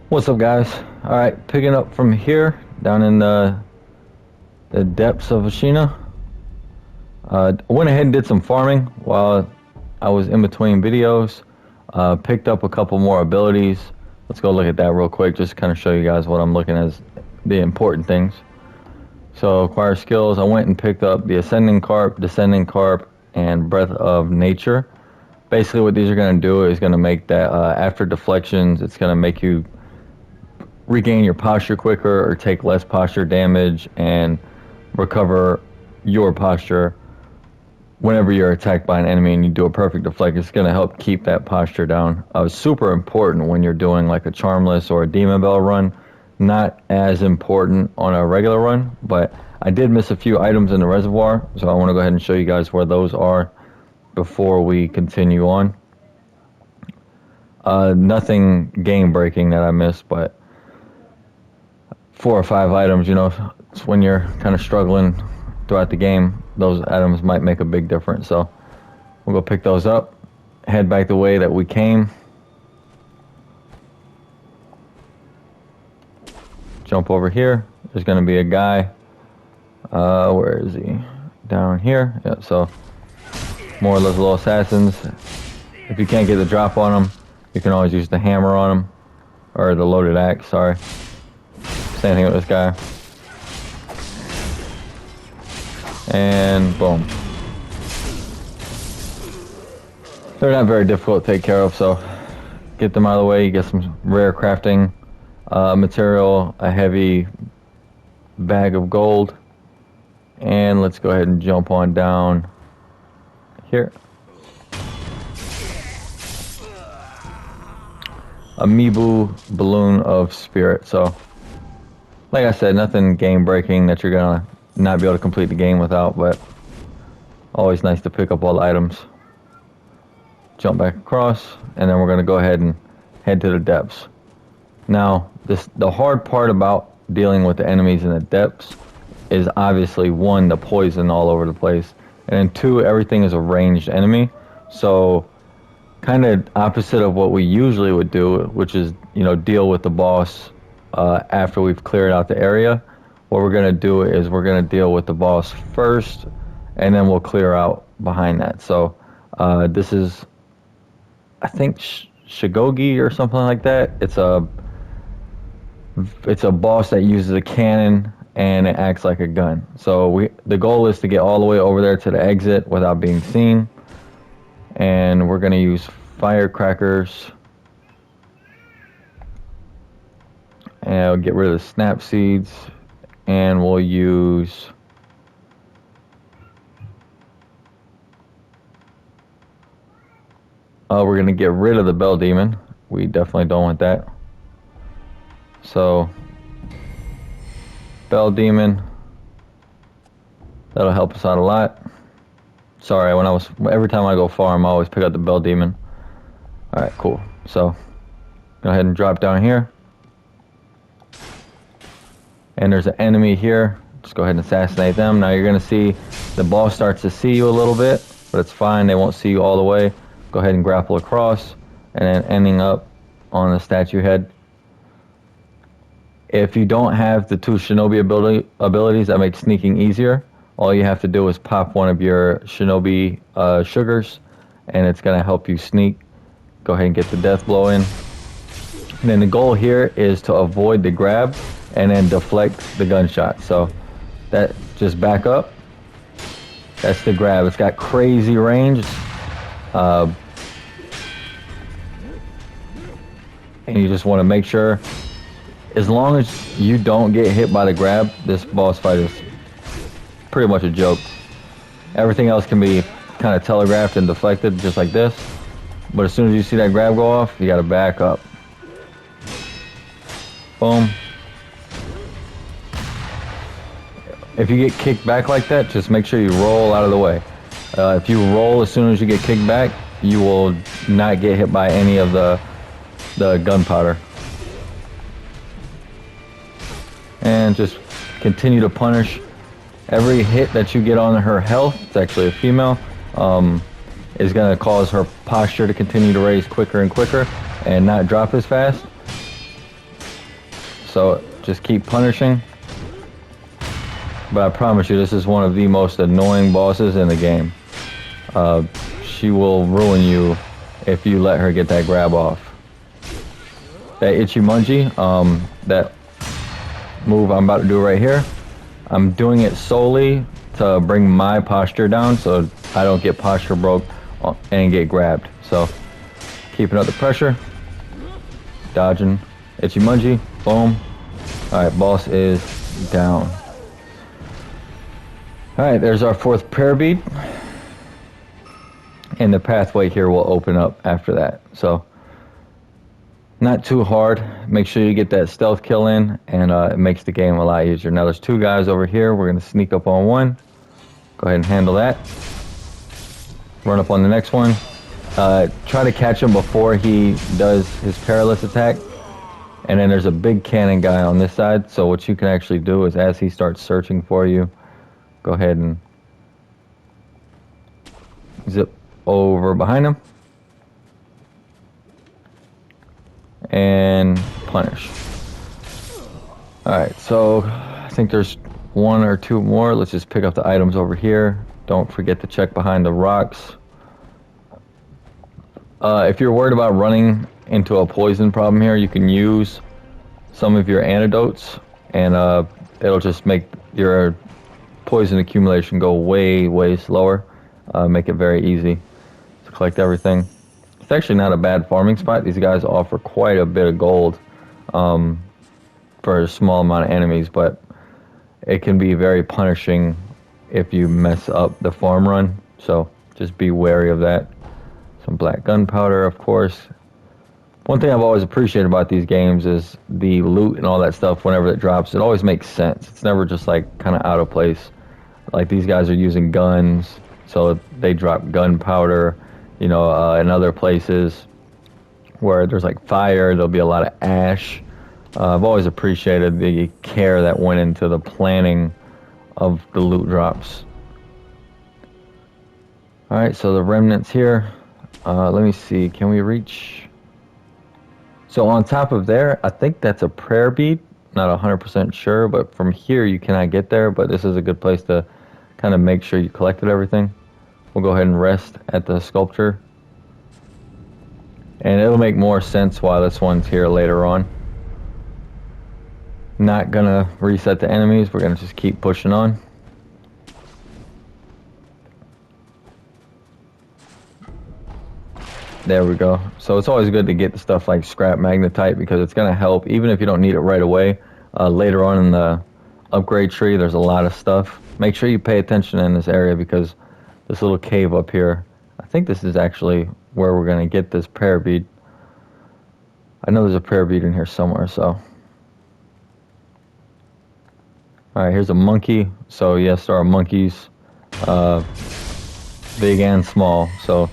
What's up, guys? Alright, picking up from here, down in the depths of Ashina. I went ahead and did some farming while I was in between videos. Picked up a couple more abilities. Let's go look at that real quick, just to kind of show you guys what I'm looking as the important things. So, acquire skills. I went and picked up the Ascending Carp, Descending Carp, and Breath of Nature. Basically, what these are going to do is going to make that, after deflections, it's going to make you regain your posture quicker or take less posture damage and recover your posture whenever you're attacked by an enemy and you do a perfect deflect. It's going to help keep that posture down. Super important when you're doing like a Charmless or a Demon Bell run. Not as important on a regular run, but I did miss a few items in the reservoir, so I want to go ahead and show you guys where those are before we continue on. Nothing game breaking that I missed, but 4 or 5 items, you know, it's when you're kind of struggling throughout the game, those items might make a big difference. So we'll go pick those up, head back the way that we came, jump over here. There's going to be a guy, where is he? Down here. Yeah, so more of those little assassins. If you can't get the drop on them, you can always use the hammer on them, or the loaded axe, sorry. Same thing with this guy. And boom. They're not very difficult to take care of, so get them out of the way. You get some rare crafting material, a heavy bag of gold, and let's go ahead and jump on down here. Amiibo Balloon of Spirit. So like I said, nothing game breaking that you're gonna not be able to complete the game without, but always nice to pick up all the items. Jump back across, and then we're gonna go ahead and head to the depths. Now, the hard part about dealing with the enemies in the depths is obviously, 1, the poison all over the place, and then 2, everything is a ranged enemy. So kind of opposite of what we usually would do, which is, you know, deal with the boss after we've cleared out the area. What we're going to do is we're going to deal with the boss first, and then we'll clear out behind that. So this is, I think, Shigogi or something like that. It's a boss that uses a cannon and it acts like a gun. So the goal is to get all the way over there to the exit without being seen, and we're going to use firecrackers. And I'll get rid of the snap seeds, and we'll use we're going to get rid of the Bell Demon. We definitely don't want that. So Bell Demon, that'll help us out a lot. Sorry, every time I go farm, I always pick up the Bell Demon. Alright, cool. So go ahead and drop down here. And there's an enemy here. Just go ahead and assassinate them. Now you're going to see the boss starts to see you a little bit, but it's fine. They won't see you all the way. Go ahead and grapple across, and then ending up on the statue head. If you don't have the 2 shinobi abilities that make sneaking easier, all you have to do is pop one of your shinobi sugars, and it's going to help you sneak. Go ahead and get the death blow in. And then the goal here is to avoid the grab and then deflect the gunshot. So that, just back up. That's the grab. It's got crazy range. And you just want to make sure, as long as you don't get hit by the grab, this boss fight is pretty much a joke. Everything else can be kind of telegraphed and deflected just like this. But as soon as you see that grab go off, you got to back up. Boom. If you get kicked back like that, just make sure you roll out of the way. If you roll as soon as you get kicked back, you will not get hit by any of the gunpowder. And just continue to punish. Every hit that you get on her health, it's actually a female, is going to cause her posture to continue to raise quicker and quicker and not drop as fast. so just keep punishing. But I promise you, this is one of the most annoying bosses in the game. She will ruin you if you let her get that grab off. That Ichimonji, that move I'm about to do right here, I'm doing it solely to bring my posture down so I don't get posture broke and get grabbed. So, keeping up the pressure, dodging, Ichimonji, boom. Alright, boss is down. Alright, there's our 4th prayer bead. And the pathway here will open up after that. So, not too hard. Make sure you get that stealth kill in, and it makes the game a lot easier. Now there's 2 guys over here. We're going to sneak up on one. Go ahead and handle that. Run up on the next one. Try to catch him before he does his perilous attack. And then there's a big cannon guy on this side. So what you can actually do is as he starts searching for you, go ahead and zip over behind him. And punish. Alright, so I think there's 1 or 2 more. Let's just pick up the items over here. Don't forget to check behind the rocks. If you're worried about running into a poison problem here, you can use some of your antidotes, and it'll just make your poison accumulation go way, way slower. Make it very easy to collect everything. It's actually not a bad farming spot. These guys offer quite a bit of gold for a small amount of enemies, but it can be very punishing if you mess up the farm run. So just be wary of that. Some black gunpowder, of course. One thing I've always appreciated about these games is the loot and all that stuff. Whenever it drops, it always makes sense. It's never just like kind of out of place. Like these guys are using guns, so they drop gunpowder. You know, in other places where there's like fire, there'll be a lot of ash. I've always appreciated the care that went into the planning of the loot drops. Alright, so the remnants here. Let me see, can we reach? So on top of there, I think that's a prayer bead. Not 100% sure, but from here you cannot get there, but this is a good place to kind of make sure you collected everything. We'll go ahead and rest at the sculpture. And it'll make more sense why this one's here later on. Not gonna reset the enemies, we're gonna just keep pushing on. There we go. So it's always good to get the stuff like scrap magnetite because it's gonna help, even if you don't need it right away. Later on in the upgrade tree, there's a lot of stuff. Make sure you pay attention in this area because this little cave up here, I think this is actually where we're gonna get this prayer bead. I know there's a prayer bead in here somewhere, so. Alright, here's a monkey. So yes, there are monkeys, big and small. So,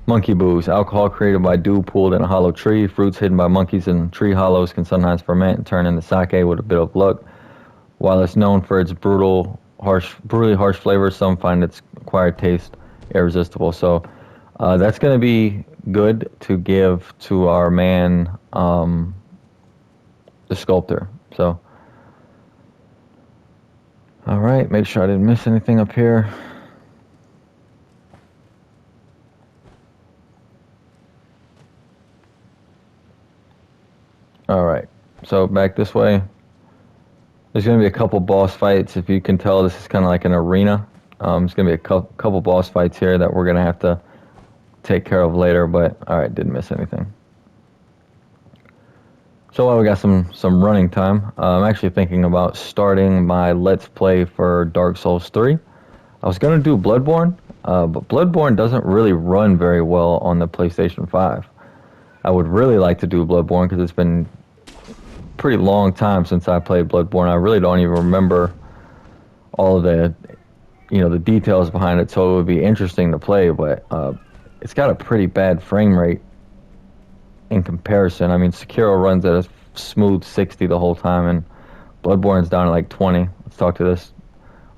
monkey booze, alcohol created by dew pooled in a hollow tree. Fruits hidden by monkeys in tree hollows can sometimes ferment and turn into sake with a bit of luck. While it's known for its brutally harsh flavor, some find its acquired taste irresistible. So that's going to be good to give to our man, the sculptor. So, all right, make sure I didn't miss anything up here. All right, so back this way. There's going to be a couple boss fights. If you can tell, this is kind of like an arena. There's going to be a couple boss fights here that we're going to have to take care of later, but all right, didn't miss anything. So while we got some running time, I'm actually thinking about starting my Let's Play for Dark Souls 3. I was going to do Bloodborne, but Bloodborne doesn't really run very well on the PlayStation 5. I would really like to do Bloodborne because it's been pretty long time since I played Bloodborne. I really don't even remember all of the, the details behind it, so it would be interesting to play, but it's got a pretty bad frame rate in comparison. I mean, Sekiro runs at a smooth 60 the whole time, and Bloodborne's down at like 20. Let's talk to this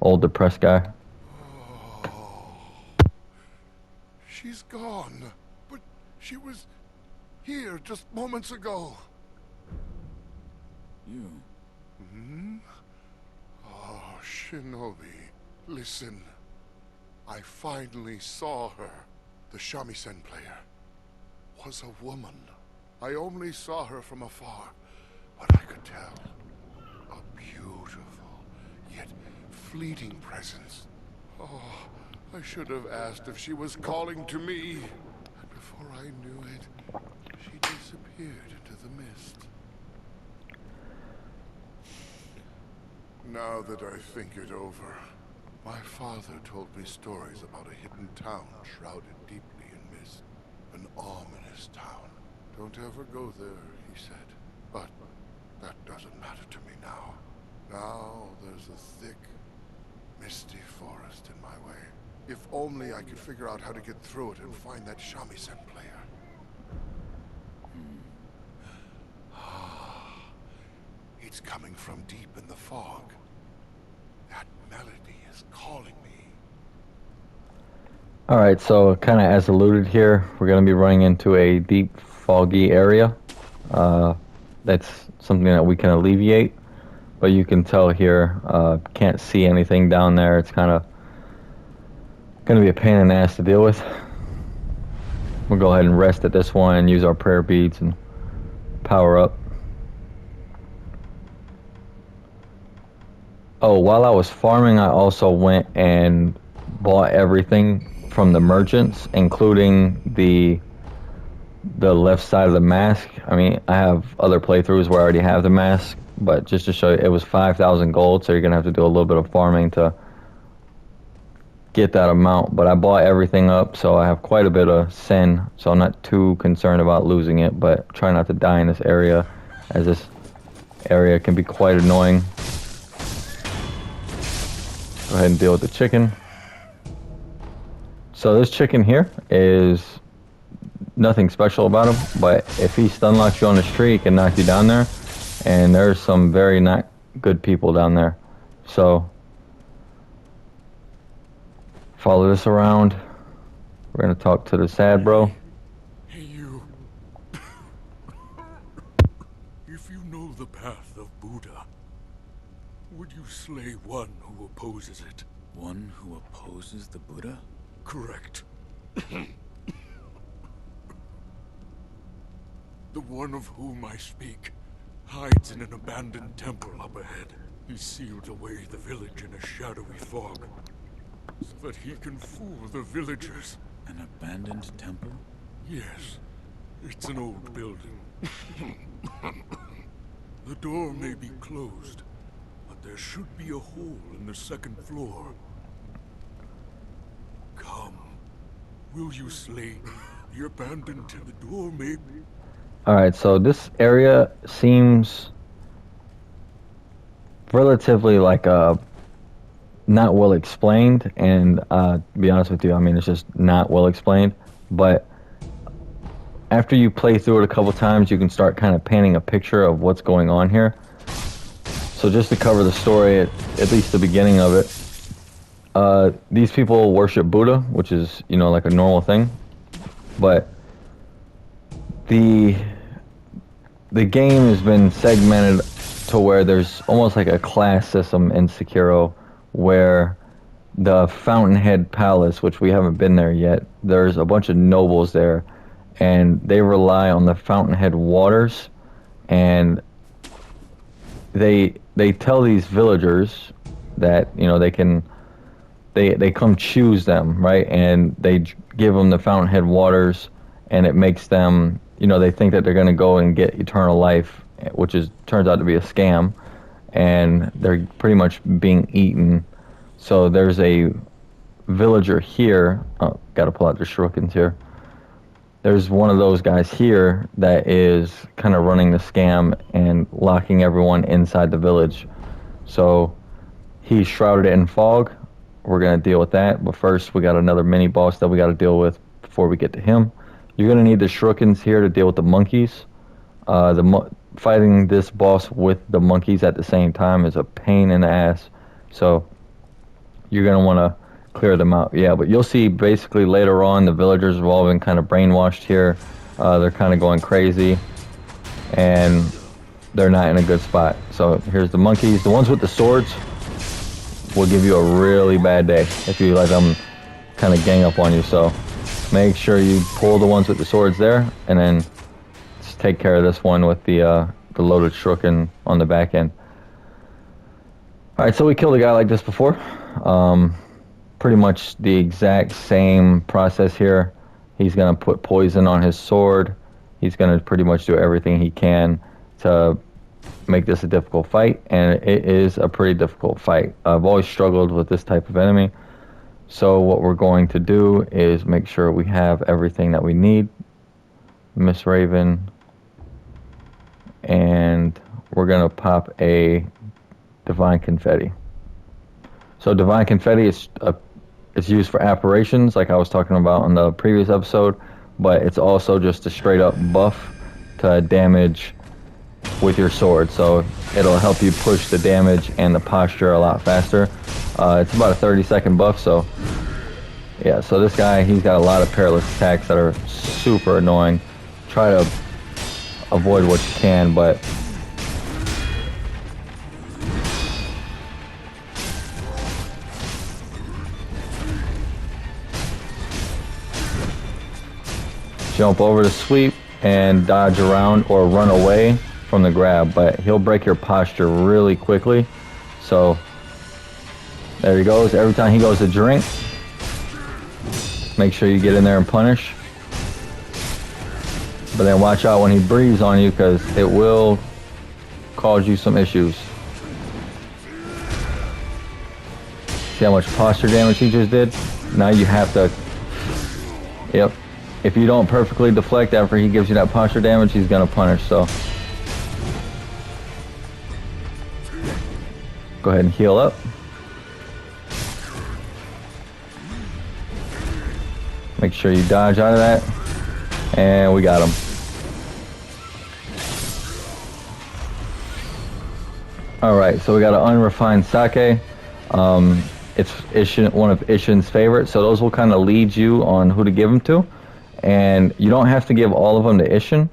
old depressed guy. Oh, she's gone, but she was here just moments ago. You. Hmm? Oh, Shinobi, listen. I finally saw her. The shamisen player was a woman. I only saw her from afar, but I could tell. A beautiful, yet fleeting presence. Oh, I should have asked if she was calling to me. And before I knew it, she disappeared into the mist. Now that I think it over, my father told me stories about a hidden town shrouded deeply in mist. An ominous town. Don't ever go there, he said. But that doesn't matter to me now. Now there's a thick, misty forest in my way. If only I could figure out how to get through it and find that shamisen player. It's coming from deep in the fog. That melody is calling me. Alright, so kind of as alluded here, we're going to be running into a deep, foggy area. That's something that we can alleviate, but you can tell here, can't see anything down there. It's kind of going to be a pain in the ass to deal with. We'll go ahead and rest at this one and use our prayer beads and power up. Oh, while I was farming, I also went and bought everything from the merchants, including the left side of the mask. I mean, I have other playthroughs where I already have the mask, but just to show you, it was 5,000 gold, so you're going to have to do a little bit of farming to get that amount. But I bought everything up, so I have quite a bit of sin, so I'm not too concerned about losing it, but try not to die in this area, as this area can be quite annoying. Go ahead and deal with the chicken. So this chicken here is nothing special about him, but if he stun locks you on the street, he can knock you down there, and there's some very not good people down there. So follow this around. We're gonna talk to the sad bro. Hey, you. If you know the path of Buddha, would you slay one who opposes it? One who opposes the Buddha? Correct. The one of whom I speak hides in an abandoned temple up ahead. He sealed away the village in a shadowy fog, so that he can fool the villagers. An abandoned temple? Yes. It's an old building. The door may be closed, but there should be a hole in the second floor. Come. Will you slay the abandoned to the door, maybe? Alright, so this area seems relatively like not well explained, and to be honest with you, I mean, it's just not well explained, but after you play through it a couple times, you can start kind of painting a picture of what's going on here. So just to cover the story, at least the beginning of it, these people worship Buddha, which is, you know, like a normal thing, but the game has been segmented to where there's almost like a class system in Sekiro, where the Fountainhead Palace, which we haven't been there yet, there's a bunch of nobles there, and they rely on the Fountainhead waters, and they tell these villagers that, you know, they come choose them, right? And they give them the Fountainhead waters, and it makes them, you know, they think that they're going to go and get eternal life, which turns out to be a scam, and they're pretty much being eaten. So there's a villager here. Oh, gotta pull out the shurikens here. There's one of those guys here that is kind of running the scam and locking everyone inside the village. So he's shrouded in fog. We're going to deal with that, but first we got another mini boss that we got to deal with before we get to him. You're going to need the shurikens here to deal with the monkeys. Fighting this boss with the monkeys at the same time is a pain in the ass, so you're going to want to clear them out. Yeah, but you'll see basically later on the villagers have all been kind of brainwashed here. They're kind of going crazy, and they're not in a good spot. So here's the monkeys. The ones with the swords will give you a really bad day if you let them kind of gang up on you. So make sure you pull the ones with the swords there, and then just take care of this one with the loaded shuriken on the back end. Alright, so we killed a guy like this before. Pretty much the exact same process here. He's going to put poison on his sword. He's going to pretty much do everything he can to make this a difficult fight, and it is a pretty difficult fight. I've always struggled with this type of enemy. So what we're going to do is make sure we have everything that we need. Miss Raven. And we're going to pop a Divine Confetti. So Divine Confetti is it's used for apparitions, like I was talking about in the previous episode, but it's also just a straight up buff to damage with your sword. So it'll help you push the damage and the posture a lot faster. It's about a 30-second buff, so yeah, so this guy, he's got a lot of perilous attacks that are super annoying. Try to avoid what you can, but jump over the sweep and dodge around or run away from the grab, but he'll break your posture really quickly. So there he goes. Every time he goes to drink, make sure you get in there and punish. But then watch out when he breathes on you, because it will cause you some issues. See how much posture damage he just did? Now you have to... Yep. If you don't perfectly deflect after he gives you that posture damage, he's going to punish, so... Go ahead and heal up. Make sure you dodge out of that. And we got him. Alright, so we got an unrefined sake. It's Ishin, one of Ishin's favorites, so those will kind of lead you on who to give them to. And you don't have to give all of them to Ishin,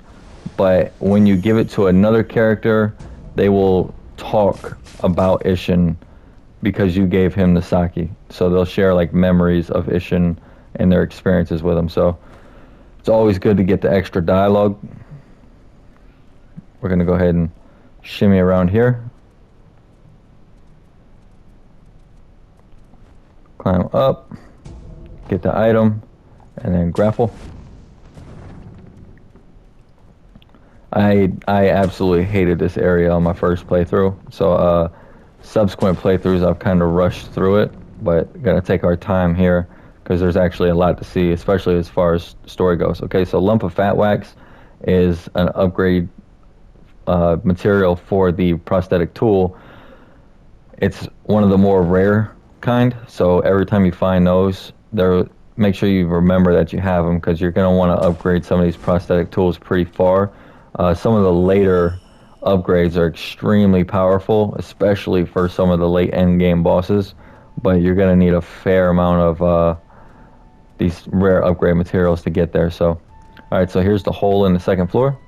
but when you give it to another character, they will talk about Ishin because you gave him the sake. So they'll share like memories of Ishin and their experiences with him. So it's always good to get the extra dialogue. We're going to go ahead and shimmy around here. Climb up, get the item, and then grapple. I absolutely hated this area on my first playthrough. So subsequent playthroughs I've kind of rushed through it, but gotta take our time here because there's actually a lot to see, especially as far as story goes. Okay, so Lump of Fat Wax is an upgrade material for the prosthetic tool. It's one of the more rare kind, so every time you find those, make sure you remember that you have them, because you're going to want to upgrade some of these prosthetic tools pretty far. Some of the later upgrades are extremely powerful, especially for some of the late end game bosses, but you're going to need a fair amount of these rare upgrade materials to get there. So alright, so here's the hole in the second floor,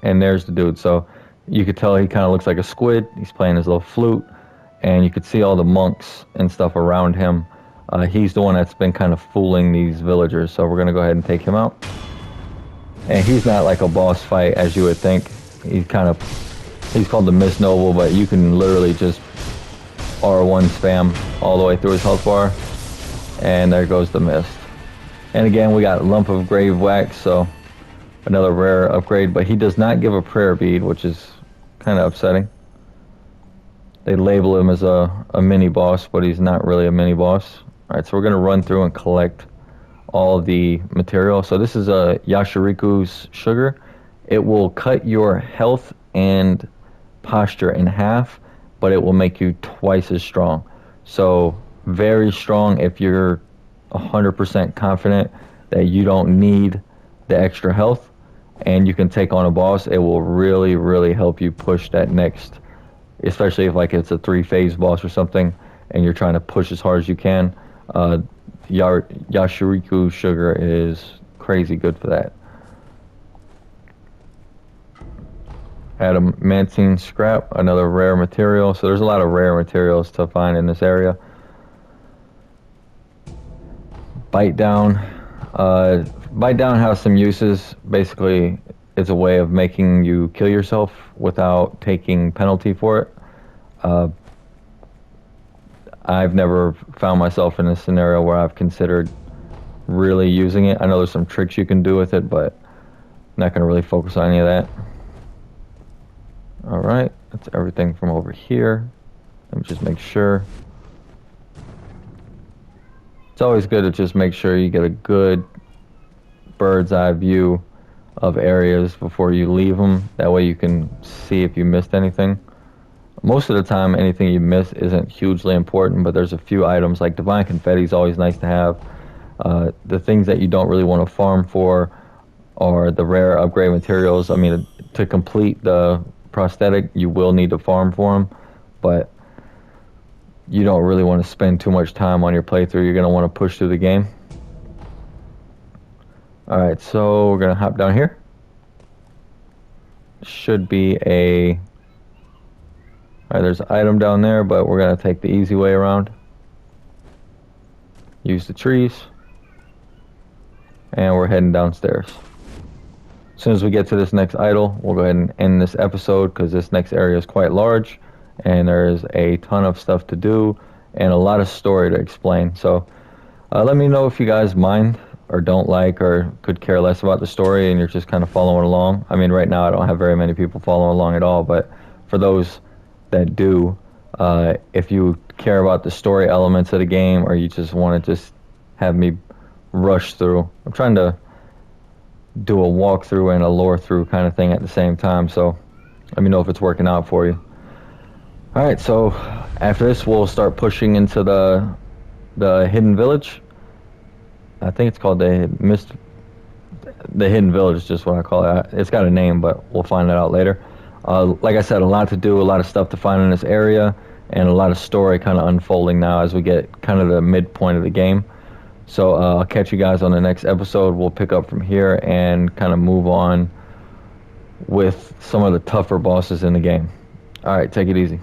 and there's the dude. So you could tell he kind of looks like a squid. He's playing his little flute, and you could see all the monks and stuff around him. He's the one that's been kind of fooling these villagers, so we're going to go ahead and take him out. And he's not like a boss fight as you would think. He's called the Mist Noble, but you can literally just R1 spam all the way through his health bar, and there goes the mist. And again, we got Lump of Grave Wax, so another rare upgrade, but he does not give a prayer bead, which is kind of upsetting. They label him as a mini boss, but he's not really a mini boss. Alright, so we're going to run through and collect all of the material. So this is a Yashiriku's sugar. It will cut your health and posture in half, but it will make you twice as strong. So very strong if you're 100% confident that you don't need the extra health and you can take on a boss. It will really, really help you push that next, especially if like it's a 3-phase boss or something and you're trying to push as hard as you can. Yashiriku sugar is crazy good for that. adamantine scrap, another rare material. So there's a lot of rare materials to find in this area. Bite down. Bite down has some uses. Basically, it's a way of making you kill yourself without taking penalty for it. I've never found myself in a scenario where I've considered really using it. I know there's some tricks you can do with it, but I'm not going to really focus on any of that. Alright, that's everything from over here. Let me just make sure. It's always good to just make sure you get a good bird's eye view of areas before you leave them. That way you can see if you missed anything. Most of the time, anything you miss isn't hugely important, but there's a few items like Divine Confetti is always nice to have. The things that you don't really want to farm for are the rare upgrade materials. I mean, to complete the prosthetic, you will need to farm for them, but you don't really want to spend too much time on your playthrough. You're going to want to push through the game. Alright, so we're going to hop down here. Should be a... Alright, there's an item down there, but we're going to take the easy way around. Use the trees. And we're heading downstairs. As soon as we get to this next idol, we'll go ahead and end this episode because this next area is quite large and there is a ton of stuff to do and a lot of story to explain. So let me know if you guys mind or don't like or could care less about the story and you're just kind of following along. I mean, right now I don't have very many people following along at all, but for those that do, if you care about the story elements of the game or you just want to just have me rush through, I'm trying to do a walkthrough and a lore through kind of thing at the same time, so let me know if it's working out for you. Alright, so after this we'll start pushing into the hidden village. I think it's called the hidden village is just what I call it. It's got a name, but we'll find that out later. Like I said, a lot to do, a lot of stuff to find in this area, and a lot of story kind of unfolding now as we get kind of the midpoint of the game. So I'll catch you guys on the next episode. We'll pick up from here and kind of move on with some of the tougher bosses in the game. Alright, take it easy.